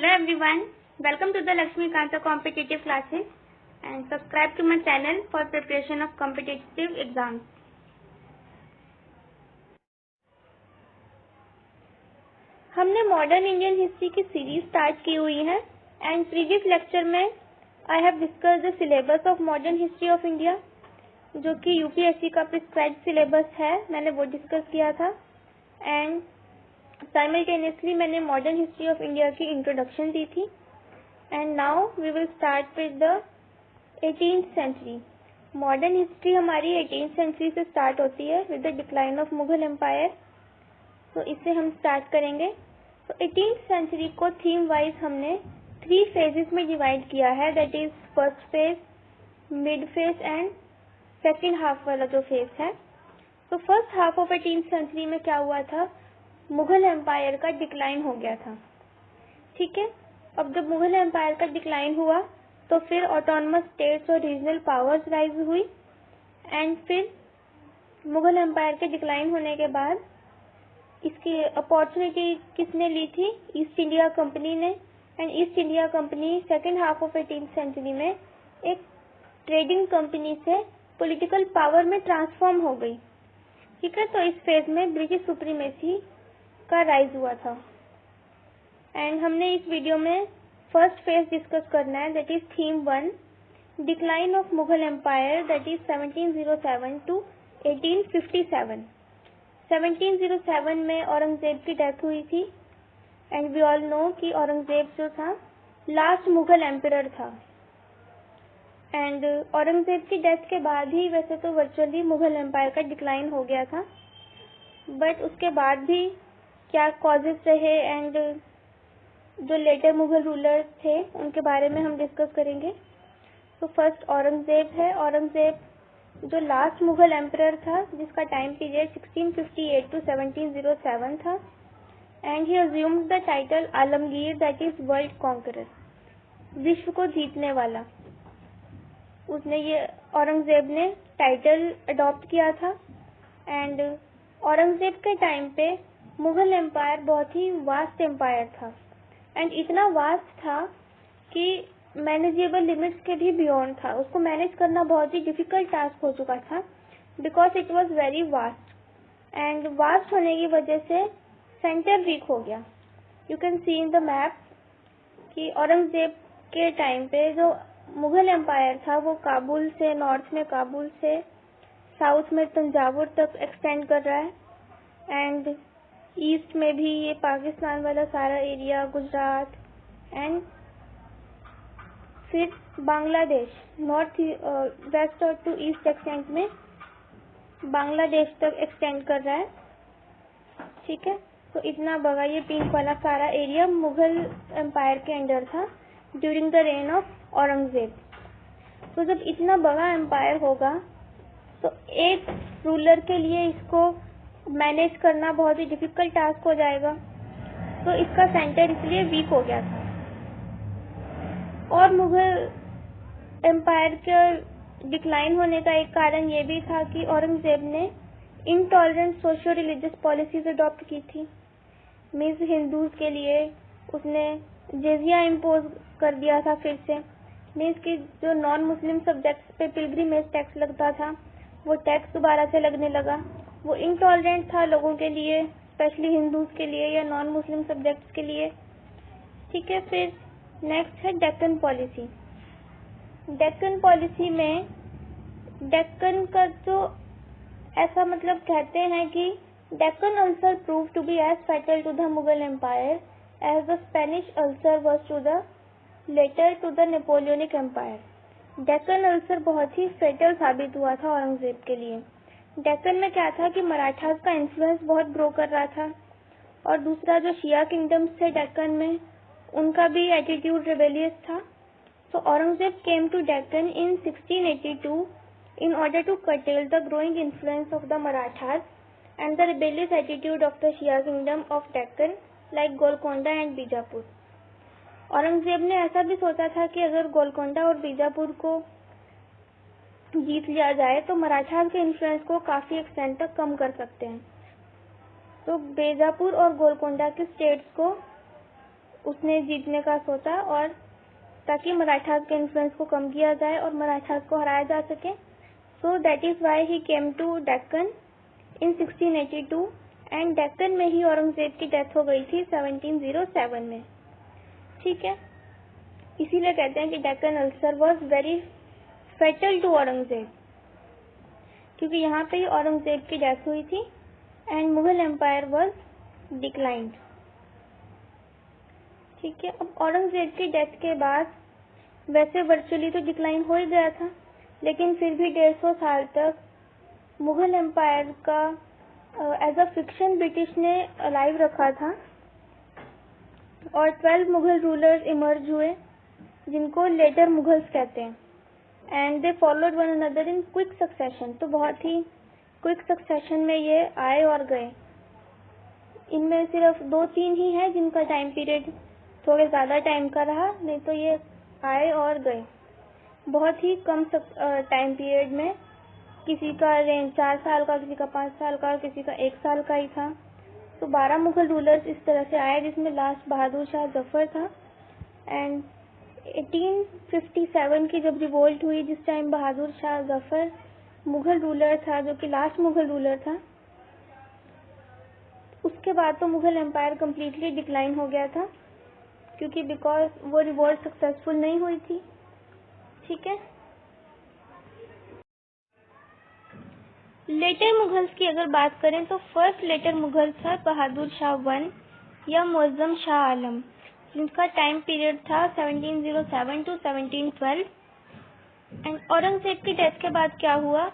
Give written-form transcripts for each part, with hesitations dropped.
Hello everyone, welcome to the Lakshmi Kanta competitive classes and subscribe to my channel for preparation of competitive exams. हमने modern Indian history की series start की हुई है and previous lecture में I have discuss the syllabus of modern history of India, जो कि UPSC का prescribed syllabus है, मैंने वो डिस्कस किया था। एंड साइमल्टेनियसली मैंने मॉडर्न हिस्ट्री ऑफ इंडिया की इंट्रोडक्शन दी थी। And now we will start with the 18th century. Modern history हमारी 18th सेंचुरी से स्टार्ट होती है with the decline of Mughal empire. तो इससे हम स्टार्ट करेंगे। तो 18th सेंचुरी को थीम वाइज हमने 3 फेजेस में डिवाइड किया है, that is first phase, mid phase and second half वाला जो फेज है। तो first half of 18th century में क्या हुआ था, मुगल एम्पायर का डिक्लाइन हो गया था। ठीक है, अब जब मुगल एम्पायर का डिक्लाइन हुआ तो फिर ऑटोनमस स्टेट्स और रीजनल पावर्स राइज हुई। एंड फिर मुगल एम्पायर के डिक्लाइन होने के बाद इसकी अपॉर्चुनिटी किसने ली थी, ईस्ट इंडिया कंपनी ने। And East India Company second half of 18th century में एक ट्रेडिंग कंपनी से पॉलिटिकल पावर में ट्रांसफॉर्म हो गई। ठीक है, तो इस फेज में ब्रिटिश सुप्रीमेसी का राइज हुआ था। एंड हमने इस वीडियो में फर्स्ट फेज डिस्कस करना है, that is theme 1, decline of Mughal empire, that is 1707 to 1857। 1707 में औरंगजेब की डेथ हुई थी। एंड वी ऑल नो कि औरंगजेब जो था लास्ट मुगल एम्परर था। एंड औरंगजेब की डेथ के बाद ही वैसे तो वर्चुअली मुगल एम्पायर का डिक्लाइन हो गया था, बट उसके बाद भी क्या कॉजेस रहे एंड जो लेटर मुगल रूलर्स थे उनके बारे में हम डिस्कस करेंगे। तो फर्स्ट औरंगजेब है। औरंगजेब जो लास्ट मुगल एम्परर था, जिसका टाइम पीरियड 1658 टू 1707 था। And he assumed the title Alamgir, that is world conqueror, विश्व को जीतने वाला। उसने ये औरंगजेब ने टाइटल अडॉप्ट किया था। एंड औरंगजेब के टाइम पे मुगल एम्पायर बहुत ही वास्ट एम्पायर था। एंड इतना वास्ट था कि मैनेजेबल लिमिट्स के भी बियॉन्ड था। उसको मैनेज करना बहुत ही डिफिकल्ट टास्क हो चुका था, because it was very vast. And vast होने की वजह से सेंटर वीक हो गया। You can see in the map कि औरंगजेब के टाइम पे जो मुगल एम्पायर था वो काबुल से, नॉर्थ में काबुल से साउथ में तंजावुर तक एक्सटेंड कर रहा है। एंड ईस्ट में भी ये पाकिस्तान वाला सारा एरिया, गुजरात एंड फिर बांग्लादेश, नॉर्थ वेस्ट और टू ईस्ट एक्सटेंट में बांग्लादेश तक एक्सटेंड कर रहा है। ठीक है, तो इतना बड़ा ये पिंक वाला सारा एरिया मुगल एम्पायर के अंडर था during the rain of Aurangzeb. तो जब इतना बड़ा एम्पायर होगा तो एक रूलर के लिए इसको मैनेज करना बहुत ही डिफिकल्ट टास्क हो जाएगा। तो इसका सेंटर इसलिए वीक हो गया था। और मुगल एम्पायर के डिक्लाइन होने का एक कारण ये भी था कि औरंगजेब ने intolerant socio religious policies adopt की थी। मीन्स हिंदूज के लिए उसने जेजिया इम्पोज कर दिया था फिर से। मीन्स कि जो नॉन मुस्लिम सब्जेक्ट्स पे पिलग्रिमेज टैक्स लगता था वो टैक्स दोबारा से लगने लगा। वो इनटॉलरेंट था लोगों के लिए, स्पेशली हिंदूज के लिए या नॉन मुस्लिम सब्जेक्ट्स के लिए। ठीक है, फिर नेक्स्ट है डेक्कन पॉलिसी। डेक्कन पॉलिसी में डेक्कन का जो ऐसा मतलब कहते हैं कि Deccan ulcer prove to be as fatal to the Mughal empire as the Spanish ulcer was to the latter to the Napoleonic empire. Deccan ulcer बहुत ही फेटल साबित हुआ था औरंगजेब के लिए। डेक्कन में क्या था कि मराठास का इन्फ्लुएंस बहुत ग्रो कर रहा था, और दूसरा जो शिया किंगडम्स थे डेक्कन में उनका भी एटीट्यूड रिबेलियस था। तो Aurangzeb came to Deccan in 1682 in order to curtail the growing influence of the Marathas and the rebellious attitude of the Shia kingdom of Deccan like Golconda and Bijapur. Aurangzeb ने ऐसा भी सोचा था कि अगर गोलकोंडा और बीजापुर को जीत लिया जाए तो मराठास के इन्फ्लुएंस को काफी एक्सटेंट तक कम कर सकते हैं। तो बीजापुर और गोलकोंडा के स्टेट्स को उसने जीतने का सोचा, और ताकि मराठा के इन्फ्लुएंस को कम किया जाए और मराठा को हराया जा सके। So that is why he came to Deccan in 1682 and Deccan में ही औरंगजेब की डेथ हो गई थी 1707 में। ठीक है, इसीलिए कहते हैं कि Deccan ulcer was very fatal to Aurangzeb, क्योंकि यहाँ पे ही औरंगजेब की डेथ हुई थी and Mughal empire was declined. ठीक है, अब औरंगजेब की डेथ के बाद वैसे वर्चुअली तो डिक्लाइन हो ही गया था, लेकिन फिर भी 150 साल तक मुगल एम्पायर का एज अ फिक्शन ब्रिटिश ने अलाइव रखा था, और 12 मुगल रूलर्स इमर्ज हुए जिनको लेटर मुगल्स कहते हैं, and they followed one another in quick succession. तो बहुत ही क्विक सक्सेशन में ये आए और गए। इनमें सिर्फ 2-3 ही हैं जिनका टाइम पीरियड थोड़े ज्यादा टाइम का रहा, नहीं तो ये आए और गए बहुत ही कम टाइम पीरियड में। किसी का रेंज 4 साल का, किसी का 5 साल का, किसी का 1 साल का ही था। तो 12 मुगल रूलर्स इस तरह से आए, जिसमें लास्ट बहादुर शाह जफर था। एंड 1857 की जब रिवोल्ट हुई, जिस टाइम बहादुर शाह जफर मुगल रूलर था, जो कि लास्ट मुगल रूलर था, उसके बाद तो मुगल एम्पायर कम्प्लीटली डिक्लाइन हो गया था, क्योंकि बिकॉज वो रिवोल्ट सक्सेसफुल नहीं हुई थी। ठीक है, लेटर मुगल्स की अगर बात करें तो फर्स्ट लेटर मुगल था बहादुर शाह 1 या मुअज्जम शाह आलम, जिनका टाइम पीरियड था 1707 टू 1712। एंड औरंगजेब की डेथ के बाद क्या हुआ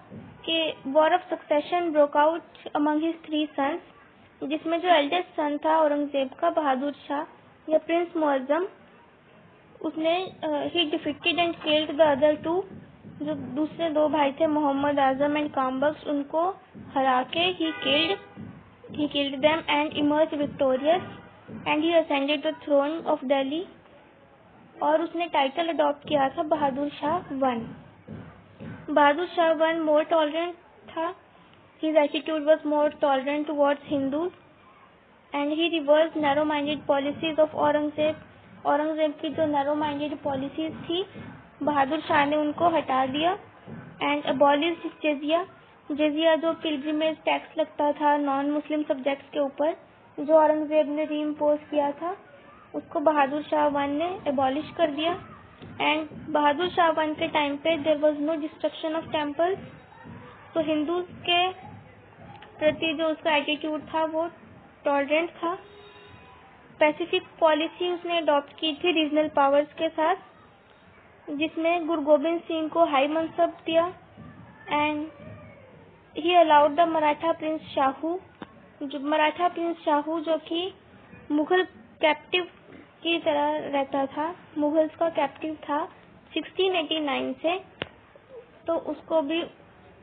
कि war of succession broke out among his 3 sons, जिसमें जो एल्डेस्ट सन था औरंगजेब का बहादुर शाह या प्रिंस मुअज्जम, उसने ही defeated and killed the other 2। जो दूसरे 2 भाई थे मोहम्मद आजम एंड कामबख्श, उनको हरा के he killed them and emerge victorious and he ascended the throne of Delhi. और उसने टाइटल अडॉप्ट किया था बहादुर शाह 1। बहादुर शाह 1 मोर टॉलरेंट था, his attitude was more tolerant towards Hindus and he reversed narrow-minded policies of Aurangzeb. Aurangzeb की जो narrow-minded policies थी, बहादुर शाह ने उनको हटा दिया। एंड abolished जजिया, जजिया जो पिलग्रिमेज टैक्स लगता था नॉन मुस्लिम सब्जेक्ट्स के ऊपर, जो औरंगजेब ने रीइम्पोज किया था, उसको बहादुर शाह 1 ने एबॉलिश कर दिया। एंड बहादुर शाह 1 के टाइम पे there was no destruction of temples. तो हिंदूज के प्रति जो उसका एटीट्यूड था वो टॉलरेंट था। पैसिफिक पॉलिसी उसने अडॉप्ट की थी रीजनल पावर्स के साथ, जिसमें गुरु गोबिंद सिंह को हाई मनसब दिया। And he allowed the Maratha Prince Shahu, जो कि मुगल कैप्टिव की तरह रहता था, मुगल्स का कैप्टिव था 1689 से, तो उसको भी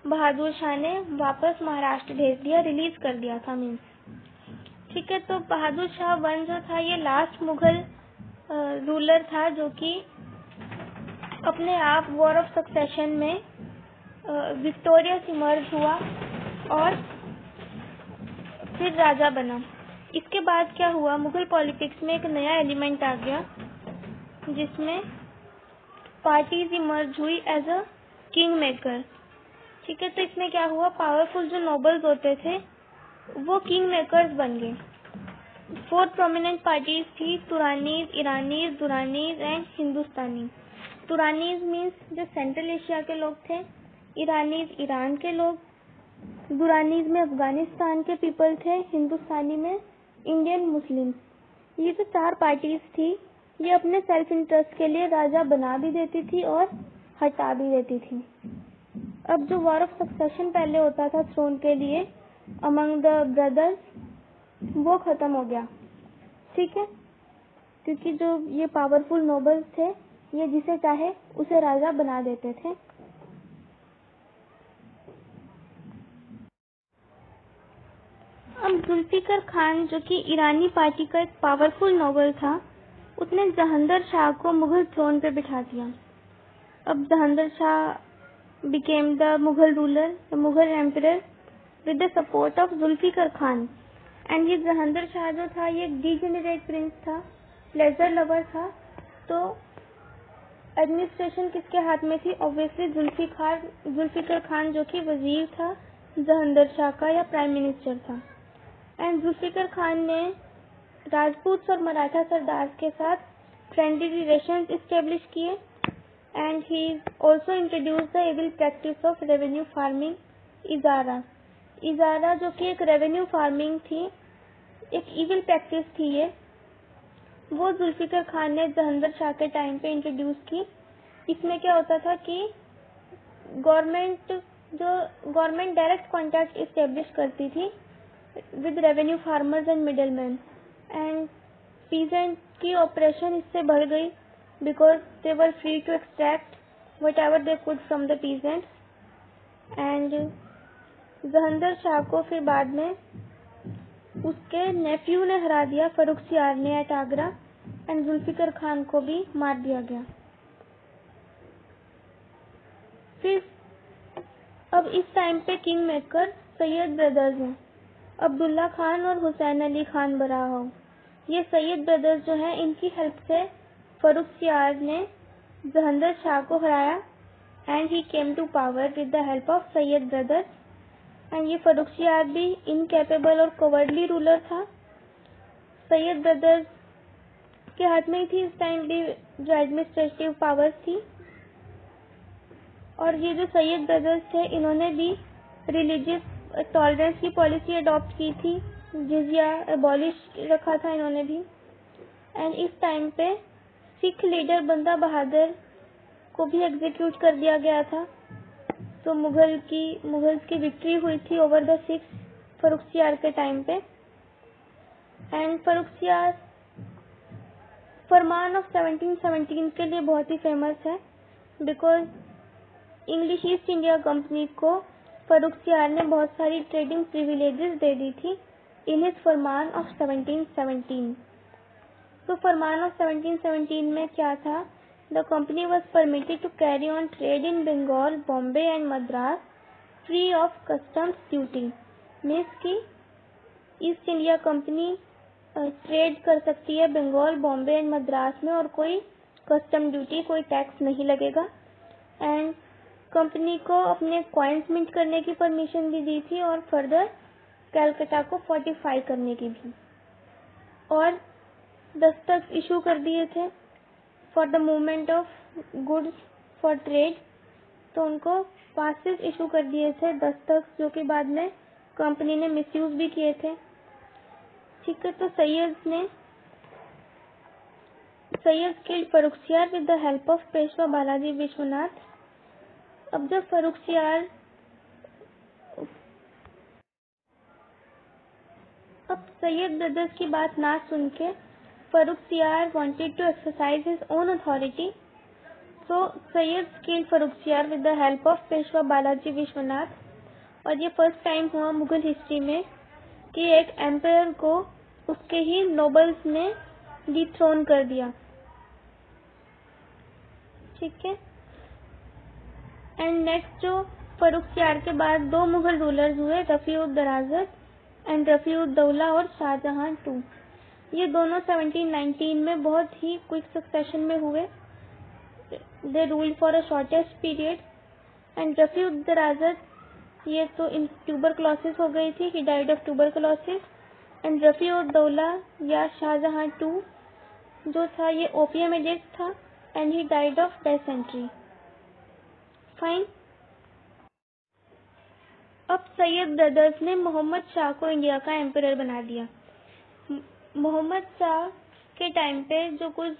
बहादुर शाह ने वापस महाराष्ट्र भेज दिया, रिलीज कर दिया था मीन्स। ठीक है, तो बहादुर शाह 1 जो था ये लास्ट मुगल रूलर था जो कि अपने आप वॉर ऑफ सक्सेशन में विक्टोरियस इमर्ज हुआ और फिर राजा बना। इसके बाद क्या हुआ, मुगल पॉलिटिक्स में एक नया एलिमेंट आ गया जिसमें पार्टीज इमर्ज हुई एज अ किंग मेकर। ठीक है, तो इसमें क्या हुआ, पावरफुल जो नोबल्स होते थे वो किंग मेकर्स बन गए। 4 प्रोमिनेंट पार्टीज थी, तुरानीज, ईरानीज, दुरानीज एंड हिंदुस्तानी। तुरानीज मीन्स जो सेंट्रल एशिया के लोग थे, ईरानीज ईरान के लोग, दुरानीज में अफगानिस्तान के पीपल थे, हिंदुस्तानी में इंडियन मुस्लिम्स। ये जो 4 पार्टीज थी ये अपने सेल्फ इंटरेस्ट के लिए राजा बना भी देती थी और हटा भी देती थी। अब जो वॉर ऑफ सक्सेशन पहले होता था थ्रोन के लिए अमंग द ब्रदर्स, वो खत्म हो गया। ठीक है, क्योंकि जो ये पावरफुल नोबल्स थे ये जिसे चाहे उसे राजा बना देते थे। अब जुल्फिकर खान जो कि ईरानी पार्टी का एक पावरफुल नोबल था, उसने जहांगीर शाह को मुगल थ्रोन पे बिठा दिया। अब Jahangir Shah became the Mughal ruler, the Mughal emperor with the support of Zulfikar Khan. And ये जहांगीर शाह जो था ये एक डिजेनरेट प्रिंस था, प्लेजर लवर था, तो एडमिनिस्ट्रेशन किसके हाथ में थी? ऑब्वियसली जुल्फिकार खान जो कि वजीर था जहांगीर शाह का या प्राइम मिनिस्टर था। एंड जुल्फिकार खान ने राजपूत और मराठा सरदार के साथ फ्रेंडली रिलेशंस इस्टेब्लिश किए and he also introduce the evil practice of revenue farming इजारा जो कि एक रेवेन्यू फार्मिंग थी, एक इविल प्रैक्टिस थी ये, वो जुल्फिकार खान ने जहांगीर शाह के टाइम पे इंट्रोड्यूस की। इसमें क्या होता था कि गवर्नमेंट डायरेक्ट कॉन्टैक्ट इस्टेब्लिश करती थी with revenue farmers and middleman, and peasant की ऑपरेशन इससे बढ़ गई because they were free to extract whatever they could from the peasant. And Jahangir Shah को फिर बाद में उसके नेफ्यू ने हरा दिया, फर्रुखसियार ने, एट आगरा, एंड जुल्फिकार खान को भी मार दिया गया। फिर अब इस टाइम पे किंग मेकर सैयद ब्रदर्स हैं, अब्दुल्ला खान और हुसैन अली खान बराहो। ये सैयद ब्रदर्स जो हैं, इनकी हेल्प से फर्रुखसियार ने जहांगीर शाह को हराया and he came to power with the help of Sayyid brothers. And ये फर्रुखसियार भी इनकेपेबल और कवर्डली रूलर था। सैयद ब्रदर्स के हाथ में ही थी इस टाइम भी जो एडमिनिस्ट्रेटिव पावर्स थी। और ये जो सैयद ब्रदर्स थे, इन्होंने भी रिलीजियस टॉलरेंस की पॉलिसी अडॉप्ट की थी, जिजिया एबॉलिश रखा था इन्होंने भी। एंड इस टाइम पे सिख लीडर बंदा बहादुर को भी एग्जीक्यूट कर दिया गया था। तो मुगल्स की विक्ट्री हुई थी ओवर द सिख्स फर्रुखसियार के टाइम पे। एंड फर्रुखसियार फरमान ऑफ 1717 के लिए बहुत ही फेमस है because English east India company को फर्रुखसियार ने बहुत सारी ट्रेडिंग प्रिविलेजेस दे दी थी इन हिज फरमान ऑफ 1717। तो फरमान ऑफ 1717 में क्या था? The company was permitted to carry on trade in Bengal, Bombay and Madras free of customs duty. Means की ईस्ट इंडिया कंपनी ट्रेड कर सकती है बंगाल, बॉम्बे एंड मद्रास में और कोई कस्टम ड्यूटी, कोई टैक्स नहीं लगेगा। एंड कंपनी को अपने कॉइन्स मिंट करने की परमिशन भी दी थी और फर्दर कैलकाटा को फोर्टिफाई करने की भी, और दस्तक इशू कर दिए थे for the movement of goods for trade. तो उनको पासेस इशू कर दिए थे, दस्तक, जो कि बाद में कंपनी ने मिसयूज भी किए थे। ठीक है, तो Sayyid killed Farrukhsiyar with the help of Peshwa Balaji Vishwanath. अब जब सैयद ब्रदर्स की बात ना सुन के Farrukhsiyar wanted to exercise his own authority, so Sayyid killed Farrukhsiyar with the help of Peshwa Balaji Vishwanath. और ये फर्स्ट टाइम हुआ मुगल हिस्ट्री में कि एक एम्पायर को उसके ही नोबल्स ने डिथ्रोन कर दिया। ठीक है, एंड नेक्स्ट जो फर्रुखसियार के बाद दो मुगल रूलर्स हुए, रफी-उद-दराजत एंड रफी-उद-दौला और शाहजहां टू। ये दोनों 1719 में बहुत ही क्विक सक्सेशन में हुए। They ruled for a shortest period. And Rafi-ud-Darajat ये तो इन ट्यूबरक्लोसिस हो गई थी, he died of tuberculosis. And Rafi-ud-Daula या शाहजहां टू जो था, ये ओपियम एडिक्ट था and he died of dysentery. Fine. अब सैयद ब्रदर्स ने मोहम्मद शाह को इंडिया का एम्परर बना दिया। मोहम्मद शाह के टाइम पे जो कुछ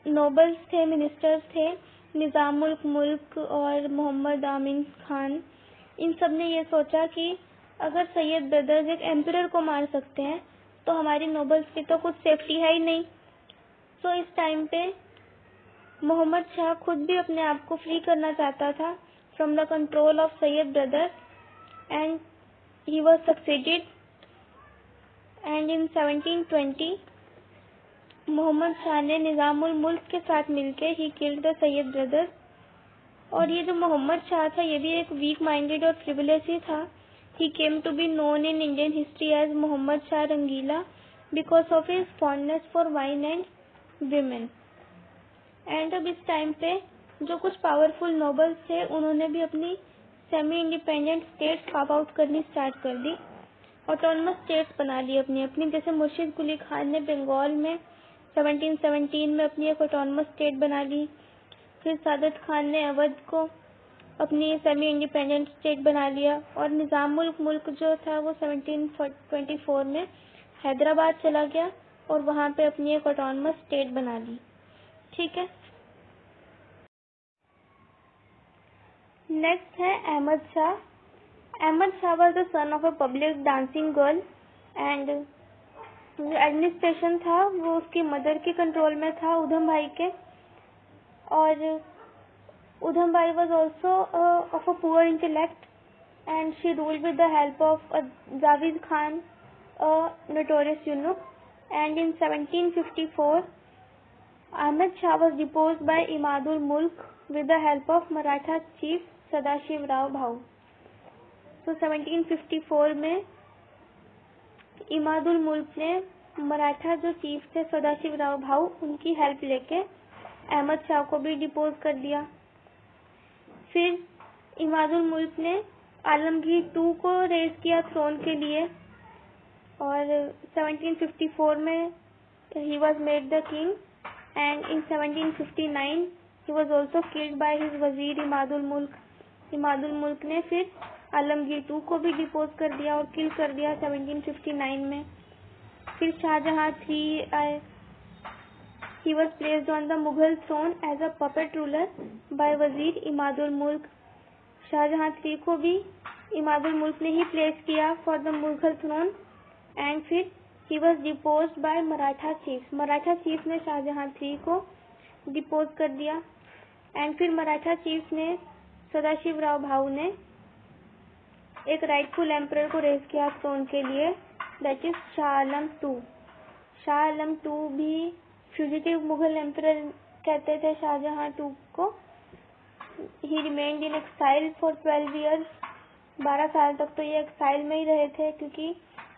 नोबल्स थे, मिनिस्टर्स थे, निजाम उल मुल्क और मोहम्मद आमीन खान, इन सब ने ये सोचा कि अगर सैयद ब्रदर्स एक एम्परर को मार सकते हैं तो हमारी नोबल्स की तो कुछ सेफ्टी है ही नहीं। तो इस टाइम पे मोहम्मद शाह खुद भी अपने आप को फ्री करना चाहता था from the control of Sayyid brothers, and he was succeeded. And in 1720 Mohammad Shah ने निजाम उल मुल्क के साथ मिलकर he killed the Sayyid brothers. और ये जो मोहम्मद शाह था, ये भी एक वीक माइंडेड और फ्रिवलेस ही था। He came to be known in Indian history as Mohammad Shah Rangila because of his fondness for wine and women. And अब इस टाइम पे जो कुछ पावरफुल नोबल्स थे उन्होंने भी अपनी semi independent states carve out करनी स्टार्ट कर दी, ऑटोनमस स्टेट्स बना ली अपनी अपनी। जैसे मुर्शिद कुली खान ने बंगाल में 1717 में अपनी एक ऑटोनमस स्टेट बना ली। फिर सादत खान ने अवध को अपनी सेमी इंडिपेंडेंट स्टेट बना लिया, और निजाम उल मुल्क जो था वो 1724 में हैदराबाद चला गया और वहाँ पे अपनी एक ऑटोनमस स्टेट बना ली। ठीक है। नेक्स्ट है Ahmad Shah. Ahmad Shah was the son of a public dancing girl, and जो एडमिनिस्ट्रेशन था वो उसकी मदर के कंट्रोल में था, उधम भाई के। और उधम भाई was also of a poor intellect, and she ruled with the help of Javed Khan, a notorious eunuch. And in 1754, Ahmad Shah was deposed by Imadul Mulk with the help of Maratha chief Sadashiv Rao Bhau. So 1754 में इमादुल मुल्क ने मराठा जो chief थे सदाशिव राव भाऊ, उनकी help लेके अहमद शाह को भी depots कर दिया। फिर इमादुल मुल्क ने आलमगीर II को रेज किया थ्रोन के लिए, और 1754 में he was made the king, and in 1759 he was also killed by his वजीर इमादुल मुल्क। इमादुल मुल्क ने फिर आलमगीर II को भी डिपोज कर दिया और किल कर दिया 1759 में। फिर शाहजहां III आए। He was placed on the Mughal throne as a puppet ruler by वजीर इमादुल मुल्क। शाहजहां III को भी इमादुल मुल्क ने ही प्लेस किया for the Mughal throne, and फिर he was deposed by Maratha chief. Maratha chief ने शाहजहां III को डिपोज कर दिया, एंड फिर मराठा चीफ ने सदाशिव राव भाऊ ने एक राइटफुल एम्परर को रेज किया थ्रोन के लिए, that is Shah Alam II। Shah Alam II भी फ्यूजिटिव मुगल एम्परर कहते थे शाहजहां II को। He remained in exile for 12 years। 12 साल तक तो ये एक्साइल में ही रहे थे, क्योंकि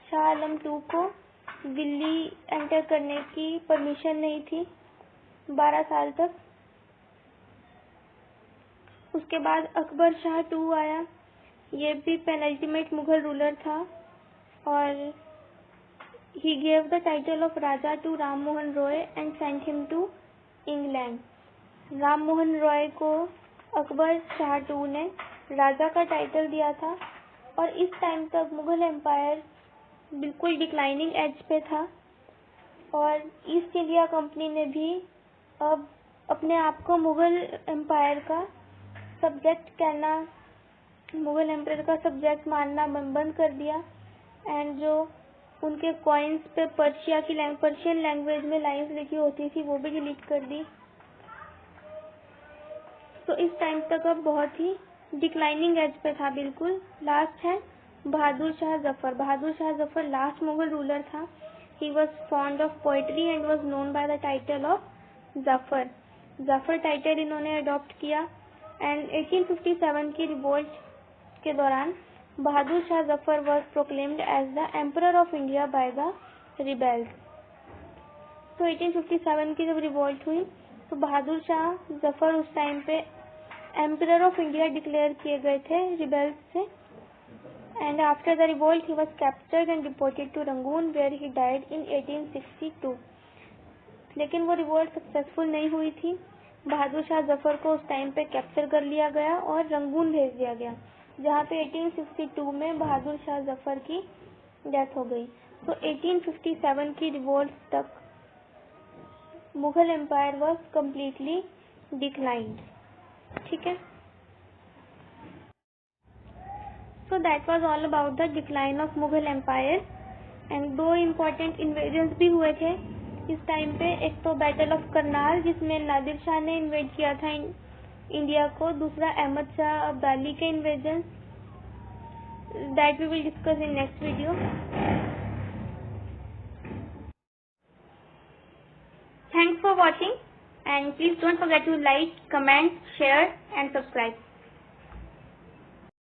शाह आलम II को दिल्ली एंटर करने की परमिशन नहीं थी 12 साल तक। उसके बाद अकबर शाह II आया। ये भी पेनल्टीमेट मुगल रूलर था, और he gave the title of Raja to Ram Mohan Roy and sent him to England। Ram Mohan Roy को अकबर शाह II ने राजा का टाइटल दिया था, और इस टाइम तक मुगल एम्पायर बिल्कुल डिक्लाइनिंग एज पे था, और ईस्ट इंडिया कंपनी ने भी अब अपने आप को मुगल एम्पायर का सब्जेक्ट कहना, मुगल एम्पायर का सब्जेक्ट मानना बंद कर दिया, एंड जो उनके कॉइन्स पे पर्शियन लैंग्वेज में लाइंस लिखी होती थी वो भी डिलीट कर दी। तो इस टाइम तक अब बहुत ही डिक्लाइनिंग एज पे था बिल्कुल। लास्ट है बहादुर शाह जफर। बहादुर शाह जफर लास्ट मुगल रूलर था। He was fond of poetry and was known by the title of Zafar. Zafar title इन्होंने अडॉप्ट किया, एंड 1857 की रिवोल्ट के दौरान Bahadur Shah Zafar was proclaimed as the emperor of India by the rebels. तो 1857 की जब रिवोल्ट हुई तो बहादुर शाह जफर उस टाइम पे एम्परर ऑफ इंडिया डिक्लेयर किए गए थे रिबेल्स से, and after the revolt he was captured and deported to Rangoon where he died in 1862। लेकिन वो रिवोल्ट सक्सेसफुल नहीं हुई थी। बहादुर शाह जफर को उस टाइम पे कैप्चर कर लिया गया और रंगून भेज दिया गया, जहाँ पे 1862 में बहादुर शाह जफर की डेथ हो गई। तो 1857 की रिवोल्ट तक Mughal empire was completely declined. ठीक है। So that was all about the decline of Mughal empire, and 2 important invasions भी हुए थे इस टाइम पे। एक तो बैटल ऑफ करनाल जिसमें नादिर शाह ने इन्वेड किया था इंडिया को, दूसरा अहमद शाह अब्दाली के invasion, that we will discuss in next video. Thanks for watching, and please don't forget to like, comment, share and subscribe.